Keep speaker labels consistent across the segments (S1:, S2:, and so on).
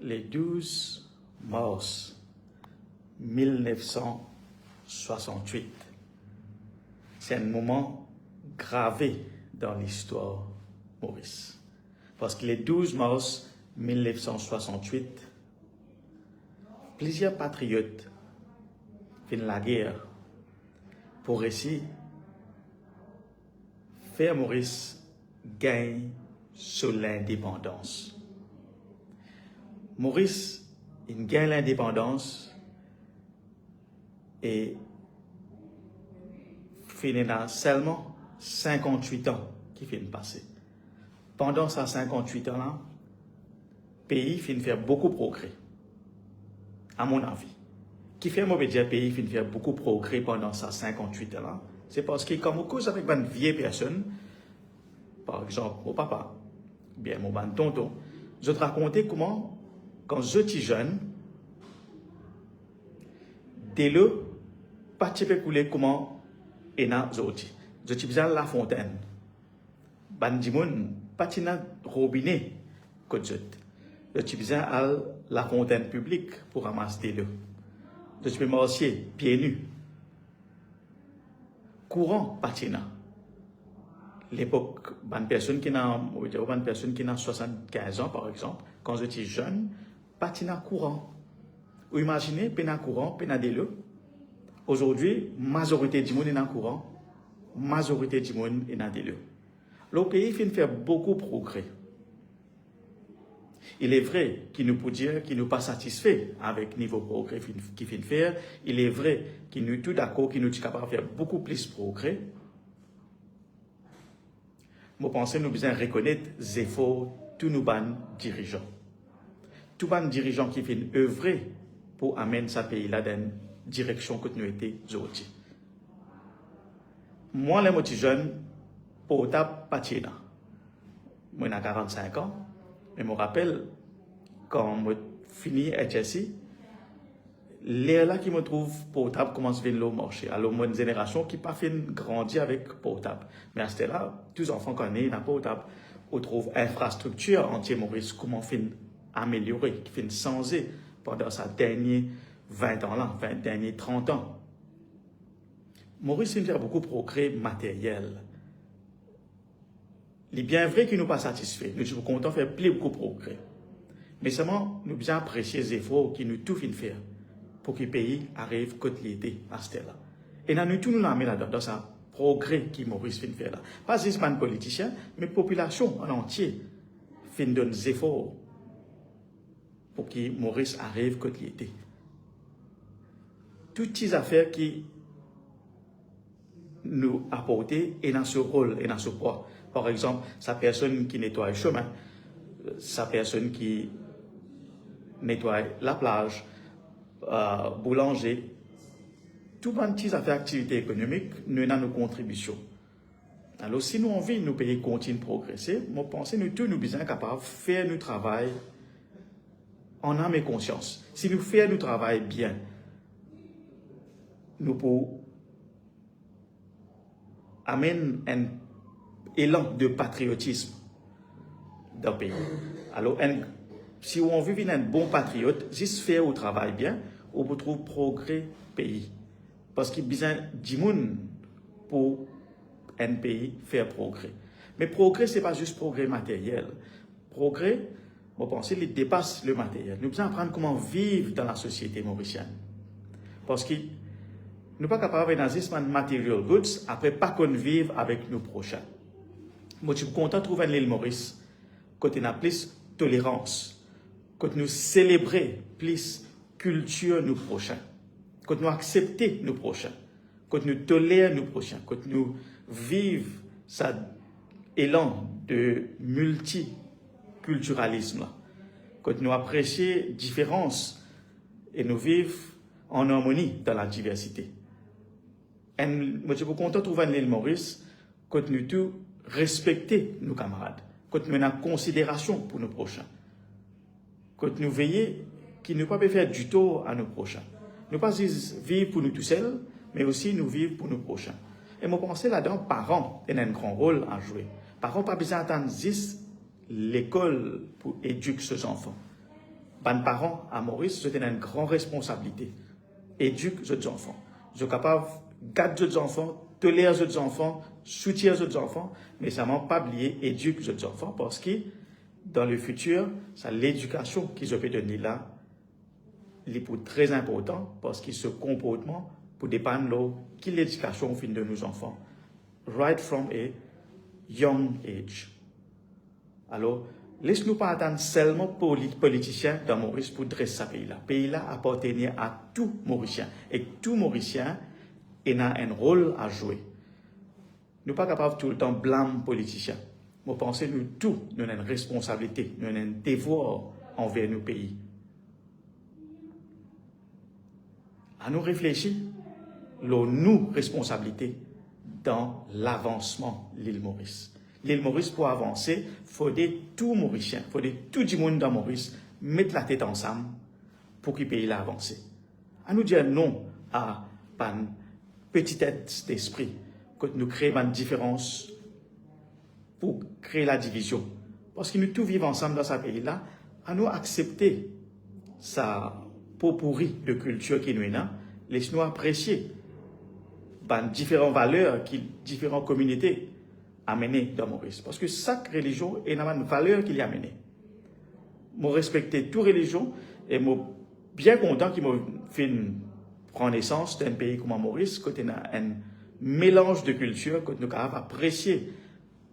S1: le 12 mars 1968. C'est un moment gravé dans l'histoire Maurice. Parce que le 12 mars 1968, plusieurs patriotes finissent la guerre pour essayer de faire Maurice gagner sur l'indépendance. Maurice, il gagne l'indépendance et finit dans seulement 58 ans qui finit passer. Pendant ces 58 ans-là, le pays finit faire beaucoup de progrès, à mon avis. Qui fait mauvais dire pays finit faire beaucoup de progrès pendant ces 58 ans-là, c'est parce que quand on cause avec une vieille personne, par exemple mon papa, bien mon tonton, je te racontais comment, quand j'étais jeune, dès le pas de couler comment et na zoti. Je suis bien la fontaine. Bandimoun patina robinet que je suis bien à la fontaine publique pour ramasser l'eau. Je suis marché pieds nus. Courant patina. L'époque, une personne qui n'a 75 ans par exemple, quand j'étais jeune, patina courant. Ou imaginez, pena courant, pena de l'eau. Aujourd'hui, majorité du monde est dans le courant, majorité du monde est dans l'eau. Le pays fait faire beaucoup de progrès. Il est vrai qu'il nous peut dire qu'il n'est pas satisfait avec le niveau de progrès qu'il fait faire. Il est vrai qu'il nous est tout d'accord, qu'il nous est capable de faire beaucoup plus de progrès. Je pense que nous devons reconnaître les efforts de tous nos dirigeants. Tous les dirigeants qui viennent œuvrer pour amener ce pays-là dans une direction que nous étions aujourd'hui. Moi, les motifs jeunes, pour taper patina. Moi, j'ai 45 ans, mais je me rappelle, quand je finis HSI, l'air là qui me trouve portable commence à venir au marché. Alors, moi, une génération qui n'a pas fait grandir avec portable. Mais à ce là tous les enfants qu'on est dans portable, on trouve infrastructure entière Maurice, comment fait améliorer, qui fait changer pendant ces derniers 20 ans-là, derniers 30 ans. Maurice fait beaucoup de progrès matériels. Il est bien vrai qu'il nous pas satisfait. Nous sommes contents de faire beaucoup de progrès. Mais seulement, nous bien apprécier les efforts qui nous tout faire pour que le pays arrive côté l'été à ce là. Et nous tout nous l'amener là-dedans, dans ce progrès qui Maurice fait faire là. Pas juste les politiciens, mais la population en entier fait des efforts pour que Maurice arrive côté l'été. Toutes ces affaires qui nous apportent et dans ce rôle et dans ce poids. Par exemple, sa personne qui nettoie le chemin, sa personne qui nettoie la plage, boulanger, toutes les petites affaires d'activité économique, nous avons nos contributions. Alors, si nous envie nos pays continuent de progresser, je pense que nous tous nous sommes capables de faire notre travail en âme et conscience. Si nous faisons notre travail bien, nous pouvons amener un élan de patriotisme dans le pays. Alors, si on veut être un bon patriote, juste faire le travail bien, on peut trouver progrès pays. Parce qu'il y a besoin de monde pour un pays faire progrès. Mais progrès, ce n'est pas juste progrès matériel. Progrès, je pense qu'il dépasse le matériel. Nous devons apprendre comment vivre dans la société mauricienne. Parce que nous ne sommes pas capables dans ce material goods, après pas qu'on vive avec nos prochains. Moi, je suis content de trouver l'île Maurice, quand on a plus tolérance, quand nous célébrons plus culture nos prochains, quand nous acceptons nos prochains, quand nous tolérons nos prochains, quand nous vivons cet élan de multiculturalisme, quand nous apprécions la différence et nous vivons en harmonie dans la diversité. Et moi, je suis content de trouver l'île Maurice, quand nous tous respecter nos camarades, quand nous avons considération pour nos prochains, quand nous veillons qu'ils ne peuvent pas faire du tort à nos prochains. Nous ne pas juste vivre pour nous tout seuls, mais aussi nous vivre pour nos prochains. Et moi, penser là-dedans, parents ont un grand rôle à jouer. Parents pas besoin d'attendre juste l'école pour éduquer ses enfants. les parents à Maurice, ils ont une grande responsabilité. Éduquer les enfants. Ils sont capables de garder les enfants, tolérer les enfants, soutenir les enfants, mais ça m'a pas oublié éduquer les enfants parce que dans le futur, c'est l'éducation qu'ils ont donner là, est très important parce que ce comportement pour dépendre de qui l'éducation au fin de nos enfants, right from a young age. Alors, laisse-nous pas attendre seulement politiciens dans Maurice pour dresser ce pays-là. Le pays-là appartient à tout Mauricien. Et tout Mauricien a un rôle à jouer. Nous ne sommes pas capables tout le temps de blâmer les politiciens. Moi, je pense que nous tous, nous avons une responsabilité, nous avons un devoir envers nos pays. À nous réfléchir, nos responsabilités dans l'avancement de l'île Maurice. L'île Maurice, pour avancer, il faut que tout Mauricien, il faut que tout le monde dans Maurice mette la tête ensemble pour que le pays avance. À nous dire non à une petite tête d'esprit, que nous créons une différence pour créer la division. Parce que nous tous vivons ensemble dans ce pays-là, à nous accepter sa pot pourri de culture qui nous est là, laisse-nous apprécier les différentes valeurs que différentes communautés amenées dans Maurice. Parce que chaque religion a une valeur qu'il y a amenée. Je respecte toute religion et je suis bien content qu'il m'ait fait prendre naissance d'un pays comme Maurice, où il y a un mélange de cultures, que nous avons apprécié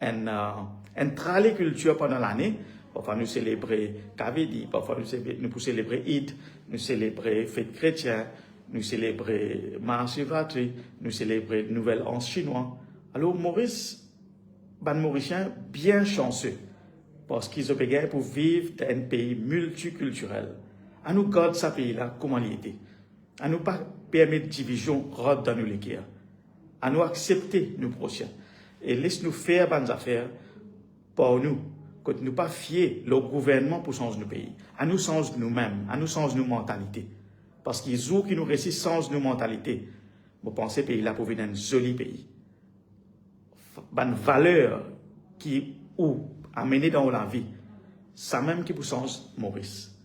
S1: une tralée culture pendant l'année. Parfois nous célébrons Kavedi, parfois nous célébrons Eid, nous célébrons fête chrétienne, nous célébrons Mahashivratri, nous célébrons Nouvel An chinois. Alors Maurice, les Mauriciens bien chanceux parce qu'ils ont payé pour vivre dans un pays multiculturel. À nous garder ce pays-là comme il était. À nous pas permettre de division rôde dans nos guerres. À nous accepter nos prochains. Et laisse-nous faire bonnes affaires pour nous. Que nous pas fier le gouvernement pour changer nos pays. À nous changer nous-mêmes, à nous changer nos mentalités. Parce qu'ils ont qui nous réussissent changer nos mentalités. Je pense que ce pays-là pour venir un joli pays. Une valeur qui ou amener dans la vie, ça même qui pour changer Maurice.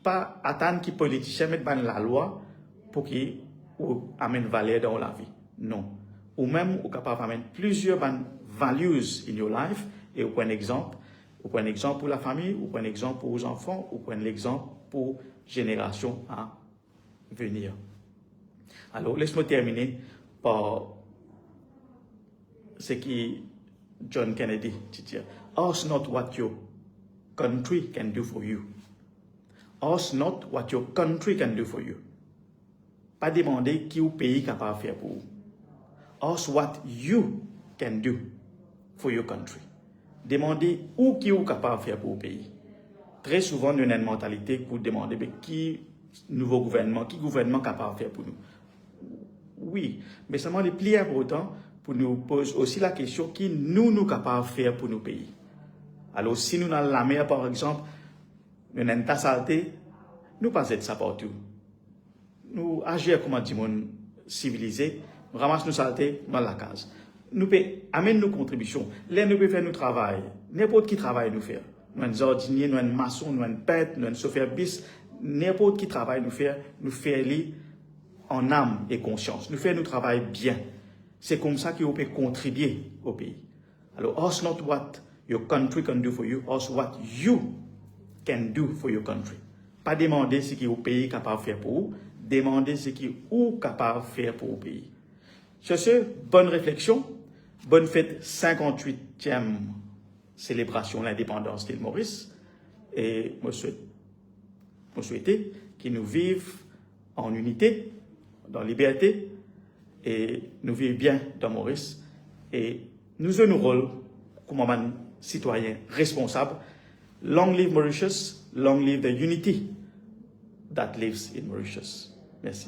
S1: Pas attendre que les politiciens mettent la loi pour qu'ils amènent valeur dans la vie. Non. Ou même, ou capable d'amener plusieurs values in your life et ou un exemple. Ou prendre un exemple pour la famille, ou prendre un exemple pour les enfants, ou prendre l'exemple pour génération à venir. Alors, laisse-moi terminer par ce que John Kennedy dit. Ask not what your country can do for you. Ask not what your country can do for you. Pas demander qui au pays capable de faire pour vous. Ask what you can do for your country. Demandez où qui est capable de faire pour le pays. Très souvent, nous avons une mentalité pour demander qui nouveau gouvernement, qui gouvernement capable de faire pour nous. Oui, mais seulement les plus importants pour nous poser aussi la question qui nous capables de faire pour nos pays. Alors, si nous avons la mer, par exemple, nous avons une tasse saleté, nous ne pas être ça partout. Nous agir comme un monde civilisé, nous ramassons nos saletés dans la case. Nous pouvons amener nos contributions. Là, nous pouvons faire notre travail. N'importe qui travaille nous faire. Nous sommes jardiniers, nous sommes maçons, nous sommes peintres, nous sommes chauffeurs bis. N'importe qui travaille nous faire en âme et conscience. Nous faisons notre travail bien. C'est comme ça qu'on peut contribuer au pays. Alors, ask not what your country can do for you, ask what you can do for your country. Pas demander ce qui est au pays capable de faire pour vous, demander ce qui est ou capable de faire pour le pays. Sur ce, bonne réflexion, bonne fête 58e célébration de l'indépendance d'île Maurice. Et je souhaite qu'ils nous vivent en unité, dans la liberté, et nous vivons bien dans Maurice. Et nous avons un rôle comme un citoyen responsable. Long live Mauritius, long live the unity that lives in Mauritius. Merci.